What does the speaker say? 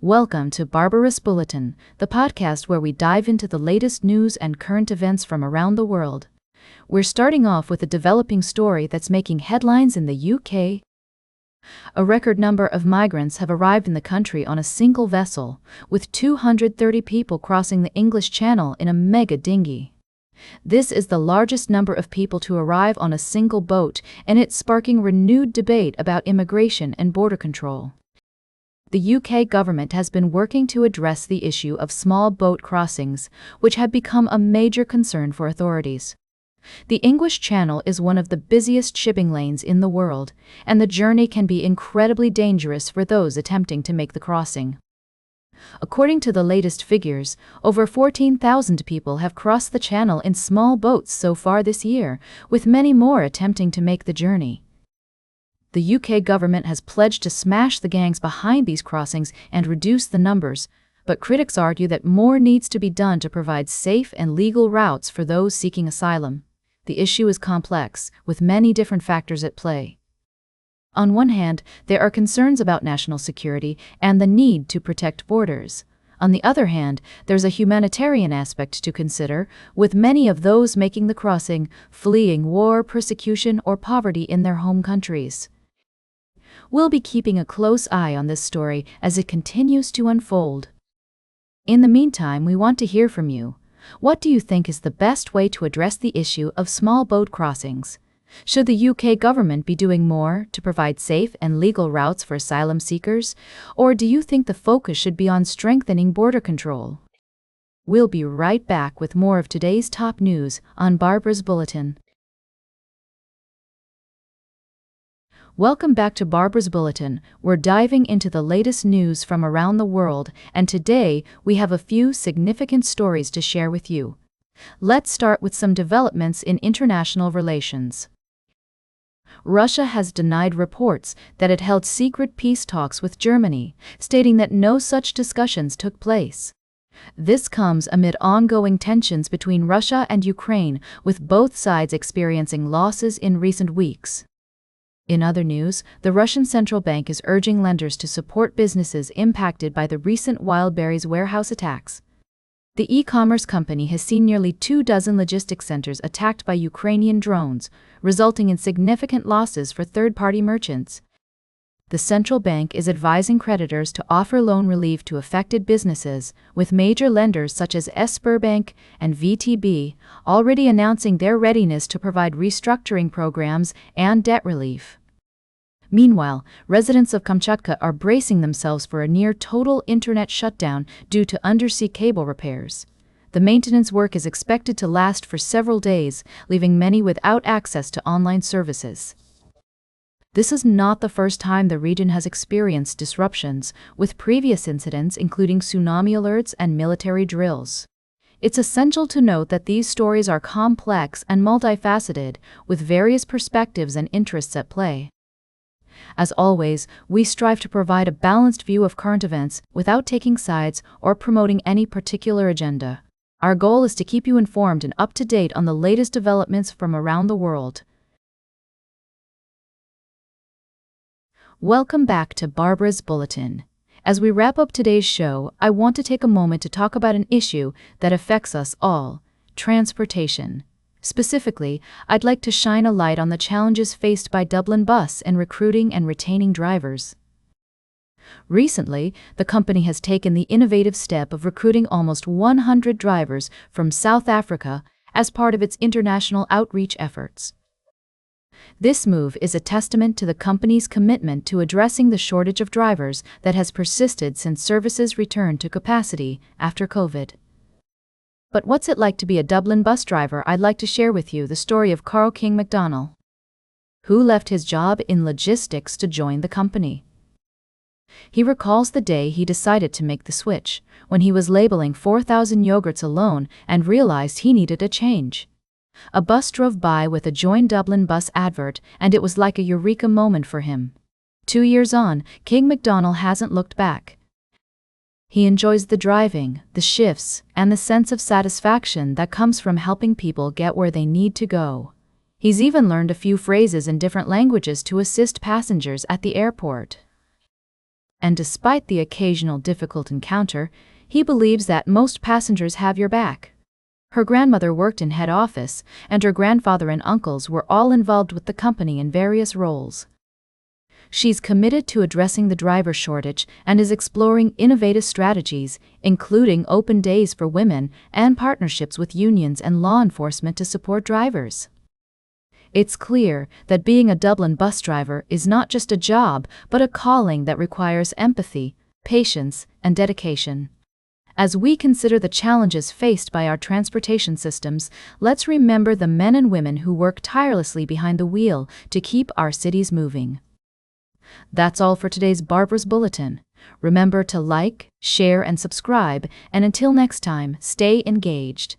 Welcome to Barbaras Bulletin, the podcast where we dive into the latest news and current events from around the world. We're starting off with a developing story that's making headlines in the UK. A record number of migrants have arrived in the country on a single vessel, with 230 people crossing the English Channel in a mega dinghy. This is the largest number of people to arrive on a single boat, and it's sparking renewed debate about immigration and border control. The UK government has been working to address the issue of small boat crossings, which had become a major concern for authorities. The English Channel is one of the busiest shipping lanes in the world, and the journey can be incredibly dangerous for those attempting to make the crossing. According to the latest figures, over 14,000 people have crossed the channel in small boats so far this year, with many more attempting to make the journey. The UK government has pledged to smash the gangs behind these crossings and reduce the numbers, but critics argue that more needs to be done to provide safe and legal routes for those seeking asylum. The issue is complex, with many different factors at play. On one hand, there are concerns about national security and the need to protect borders. On the other hand, there's a humanitarian aspect to consider, with many of those making the crossing fleeing war, persecution, or poverty in their home countries. We'll be keeping a close eye on this story as it continues to unfold. In the meantime, we want to hear from you. What do you think is the best way to address the issue of small boat crossings? Should the UK government be doing more to provide safe and legal routes for asylum seekers, or do you think the focus should be on strengthening border control? We'll be right back with more of today's top news on Barbaras Bulletin. Welcome back to Barbaras Bulletin. We're diving into the latest news from around the world, and today we have a few significant stories to share with you. Let's start with some developments in international relations. Russia has denied reports that it held secret peace talks with Germany, stating that no such discussions took place. This comes amid ongoing tensions between Russia and Ukraine, with both sides experiencing losses in recent weeks. In other news, the Russian central bank is urging lenders to support businesses impacted by the recent Wildberries warehouse attacks. The e-commerce company has seen nearly 24 logistics centers attacked by Ukrainian drones, resulting in significant losses for third-party merchants. The central bank is advising creditors to offer loan relief to affected businesses, with major lenders such as Sberbank and VTB already announcing their readiness to provide restructuring programs and debt relief. Meanwhile, residents of Kamchatka are bracing themselves for a near-total internet shutdown due to undersea cable repairs. The maintenance work is expected to last for several days, leaving many without access to online services. This is not the first time the region has experienced disruptions, with previous incidents including tsunami alerts and military drills. It's essential to note that these stories are complex and multifaceted, with various perspectives and interests at play. As always, we strive to provide a balanced view of current events without taking sides or promoting any particular agenda. Our goal is to keep you informed and up to date on the latest developments from around the world. Welcome back to Barbaras Bulletin. As we wrap up today's show, I want to take a moment to talk about an issue that affects us all: transportation. Specifically, I'd like to shine a light on the challenges faced by Dublin Bus in recruiting and retaining drivers. Recently, the company has taken the innovative step of recruiting almost 100 drivers from South Africa as part of its international outreach efforts. This move is a testament to the company's commitment to addressing the shortage of drivers that has persisted since services returned to capacity after COVID. But what's it like to be a Dublin bus driver? I'd like to share with you the story of Carl King McDonald, who left his job in logistics to join the company. He recalls the day he decided to make the switch, when he was labeling 4,000 yogurts alone and realized he needed a change. A bus drove by with a Join Dublin Bus advert, and it was like a eureka moment for him. 2 years on, King McDonald hasn't looked back. He enjoys the driving, the shifts, and the sense of satisfaction that comes from helping people get where they need to go. He's even learned a few phrases in different languages to assist passengers at the airport. And despite the occasional difficult encounter, he believes that most passengers have your back. Her grandmother worked in head office, and her grandfather and uncles were all involved with the company in various roles. She's committed to addressing the driver shortage and is exploring innovative strategies, including open days for women and partnerships with unions and law enforcement to support drivers. It's clear that being a Dublin bus driver is not just a job, but a calling that requires empathy, patience, and dedication. As we consider the challenges faced by our transportation systems, let's remember the men and women who work tirelessly behind the wheel to keep our cities moving. That's all for today's Barbaras Bulletin. Remember to like, share, and subscribe, and until next time, stay engaged.